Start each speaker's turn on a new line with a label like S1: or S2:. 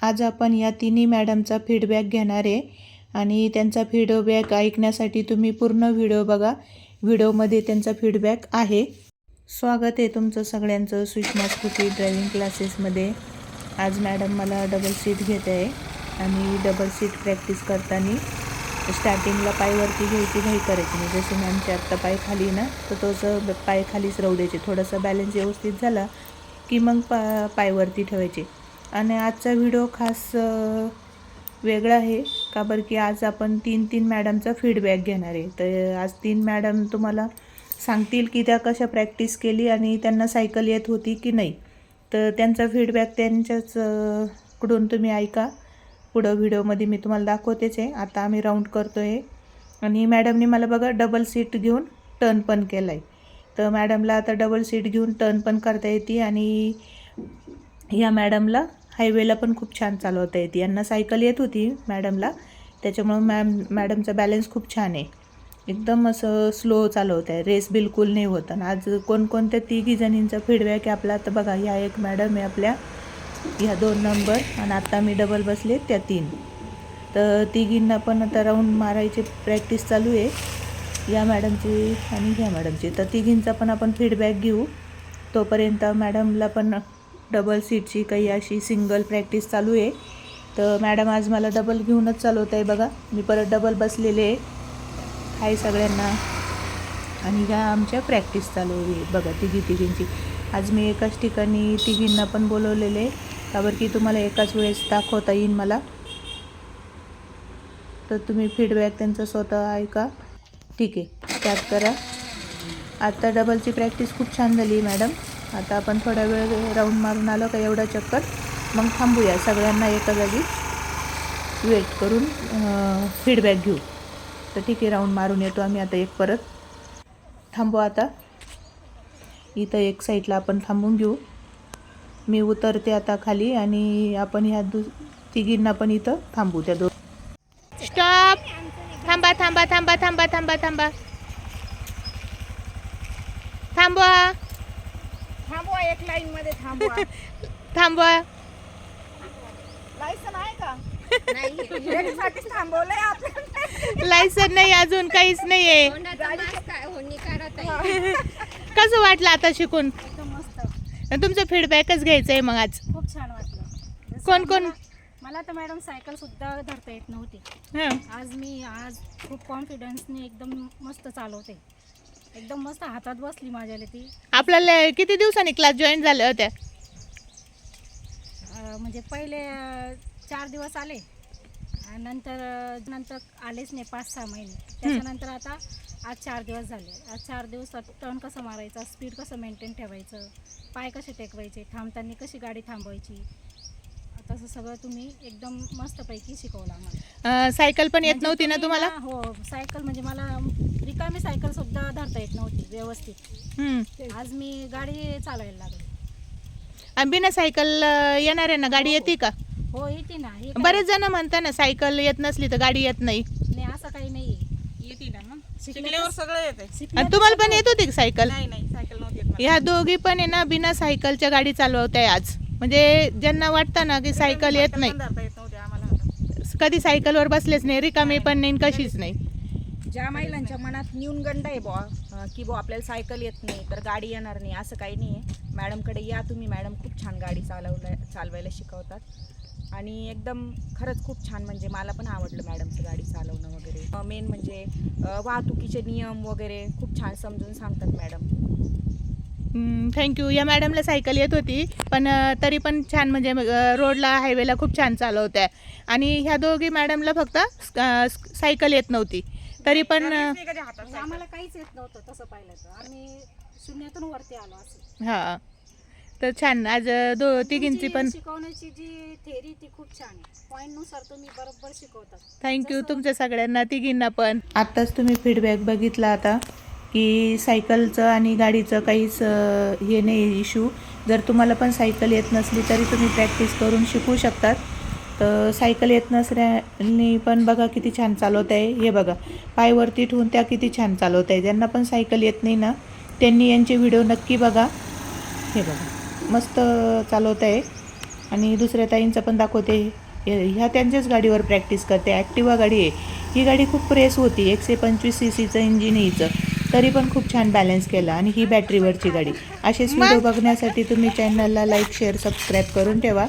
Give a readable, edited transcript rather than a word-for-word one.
S1: आज आपण या तिन्ही मॅडमचा फीडबॅक घेणार आहे आणि त्यांचा फीडबॅक ऐकण्यासाठी तुम्ही पूर्ण व्हिडिओ बघा. व्हिडिओमध्ये त्यांचा फीडबॅक आहे. स्वागत आहे तुमचं सगळ्यांचं सुषमा स्कूटी ड्रायव्हिंग क्लासेसमध्ये. आज मॅडम मला डबल सीट घेत आहे आणि डबल सीट प्रॅक्टिस करताना स्टार्टिंगला पायवरती घ्यायची घाई करायची नाही. जसे मॅमचे आत्ता पाय खाली ना, तर तोच पाय खालीच राहू द्यायचे. थोडासा बॅलन्स व्यवस्थित झाला की मग पायवरती ठेवायचे. आणि आजचा व्हिडिओ खास वेगळा आहे का बरं, की आज आपण तीन मॅडमचा फीडबॅक घेणार आहे. तर आज 3 मॅडम तुम्हाला सांगतील की त्या कशा प्रॅक्टिस केली आणि त्यांना सायकल येत होती की नाही. तर त्यांचा फीडबॅक त्यांच्याच कडून तुम्ही ऐका. पुढं व्हिडिओमध्ये मी तुम्हाला दाखवतेच आहे. आता आम्ही राऊंड करतो आहे आणि मॅडमने मला बघा डबल सीट घेऊन टर्न पण केला आहे. तर मॅडमला आता डबल सीट घेऊन टर्न पण करता येते आणि या मॅडमला हायवेला पण खूप छान चालवता येते. यांना सायकल येत होती मॅडमला, त्याच्यामुळं मॅडमचा बॅलन्स खूप छान आहे. एकदम असं स्लो चालवत आहे, रेस बिलकुल नाही होत. आणि आज कोणकोणत्या 3 जणींचा फीडबॅक आहे आपला. तर बघा, ह्या एक मॅडम आहे आपल्या, ह्या 2 नंबर, आणि आता मी डबल बसले त्या 3. तर 3घींना पण आता राऊंड मारायची प्रॅक्टिस चालू आहे, या मॅडमची आणि ह्या मॅडमची. तर 3घींचा पण आपण फीडबॅक घेऊ. तोपर्यंत मॅडमला पण डबल सीटची काही अशी सिंगल प्रॅक्टिस चालू आहे. तर मॅडम आज मला डबल घेऊनच चालवत आहे. बघा, मी परत डबल बसलेले आहे. हाय सगळ्यांना. आणि ह्या आमच्या प्रॅक्टिस चालू आहे बघा तिघींची. आज मी एकाच ठिकाणी 3घींना पण बोलवलेले आहे, त्यावर की तुम्हाला एकाच वेळेस दाखवता येईल मला. तर तुम्ही फीडबॅक त्यांचा स्वतः ऐका. ठीक आहे, स्टार्ट करा. आता डबलची प्रॅक्टिस खूप छान झाली मॅडम. आता आपण थोडा वेळ राऊंड मारून आलो का एवढा चक्कर, मग थांबूया. सगळ्यांना एका जागी वेट करून फीडबॅक घेऊ. तर ठीक आहे, राऊंड मारून येतो आम्ही आता एक परत. थांबू आता इथं एक साईडला आपण थांबून घेऊ. मी उतरते आता खाली आणि आपण ह्या 3घींना पण इथं थांबू. त्या 2. स्टॉप. थांबा थांबा थांबा थांबा थांबा थांबा थांबवा
S2: थांबवा, एक लाईन मध्ये थांबवा.
S1: थांबवा.
S2: लायसन आहे का? नाही, याच्यासाठीच थांबवलंय आपल्याला.
S1: लायसन नाही, अजून काहीच नाहीये. कसं वाटलं आता शिकून?
S2: एकदम मस्त.
S1: तुमचं फीडबॅकच घ्यायचं आहे मग आज.
S2: खूप छान वाटलं.
S1: कोण
S2: मला तर मॅडम सायकल सुद्धा धरता येत नव्हती. आज खूप कॉन्फिडन्सने एकदम मस्त चालवते. एकदम मस्त हातात बसली माझ्याला ती.
S1: आपल्याला किती दिवसांनी क्लास जॉईन झाल्या होत्या?
S2: म्हणजे पहिले 4 दिवस आले, नंतर आलेच नाही 5-6 महिने. त्याच्यानंतर आता आज 4 दिवस झाले. आज 4 दिवसात टर्न कसं मारायचा, स्पीड कसं मेंटेन ठेवायचं, पाय कसे टेकवायचे, थांबताना कशी गाडी थांबवायची, तसं सगळं तुम्ही एकदम मस्तपैकी शिकवलं आम्हाला.
S1: सायकल पण येत नव्हती ना तुम्हाला?
S2: हो, सायकल म्हणजे मला रिकामी सायकल सुद्धा धरता येत नव्हती व्यवस्थित. आज मी गाडी चालवायला लागले.
S1: बिना सायकल येणार आहे ना, गाडी येते का?
S2: हो, येते ना.
S1: बरेच जण म्हणतात ना सायकल येत नसली तर गाडी येत नाही.
S2: नाही, असं काही नाही. येते ना,
S3: शिकल्यावर सगळं येते.
S1: आणि तुम्हाला पण येत होती सायकल?
S3: नाही, सायकल नव्हती.
S1: ह्या दोघी पण आहे ना, बिना सायकलच्या गाडी चालवताय आज. म्हणजे ज्यांना वाटतं ना की सायकल येत नाही, कधी सायकलवर बसलेच नाही, रिकामी पण नाही, कशीच नाही.
S3: ज्या महिलांच्या मनात न्यूनगंड आहे की आपल्याला सायकल येत नाही तर गाडी येणार नाही, असं काही नाही आहे. मॅडमकडे या तुम्ही. मॅडम खूप छान गाडी चालवायला शिकवतात आणि एकदम खरंच खूप छान. म्हणजे मला पण आवडलं मॅडमचं गाडी चालवणं वगैरे. मेन म्हणजे वाहतुकीचे नियम वगैरे खूप छान समजून सांगतात मॅडम.
S1: थँक्यू. या मॅडमला सायकल येत होती, पण तरी पण छान, म्हणजे रोडला हायवेला खूप छान चालवत आहे. आणि ह्या दोघी मॅडमला फक्त सायकल येत नव्हती, तरी पण
S2: आम्हाला काहीच येत नव्हतं. तसं पाहिलं तर आम्ही शून्यातून वरती आलो असं.
S1: हां, तर छान. आज तिघींची पण
S2: शिकवण्याची जी थेअरी ती खूप छान आहे. पॉईंटनुसार तुम्ही बरोबर शिकवतात.
S1: थँक्यू तुमच्या सगळ्यांना, तिघींना पण. आत्ताच तुम्ही फीडबॅक बघितला आता की सायकलचं आणि गाडीचं काहीच हे नाही इश्यू. जर तुम्हाला पण सायकल येत नसली तरी तुम्ही प्रॅक्टिस करून शिकू शकतात. तर सायकल येत नसल्याने पण बघा किती छान चालवत आहे. हे बघा, पायवरती ठेवून त्या किती छान चालवत आहे. ज्यांना पण सायकल येत नाही ना, त्यांनी यांचे व्हिडिओ नक्की बघा. हे बघा, मस्त चालवत आहे. आणि दुसऱ्या ताईंचं पण दाखवते. ह्या त्यांच्याच गाडीवर प्रॅक्टिस करते. ॲक्टिवा गाडी आहे ही. गाडी खूप रेस होती. 125 cc इंजिन आहे हिचं, तरी पण खूप छान बॅलन्स केला. आणि ही बॅटरीवरची गाडी. असेच व्हिडिओ बघण्यासाठी तुम्ही चॅनलला लाईक शेअर सबस्क्राईब करून ठेवा.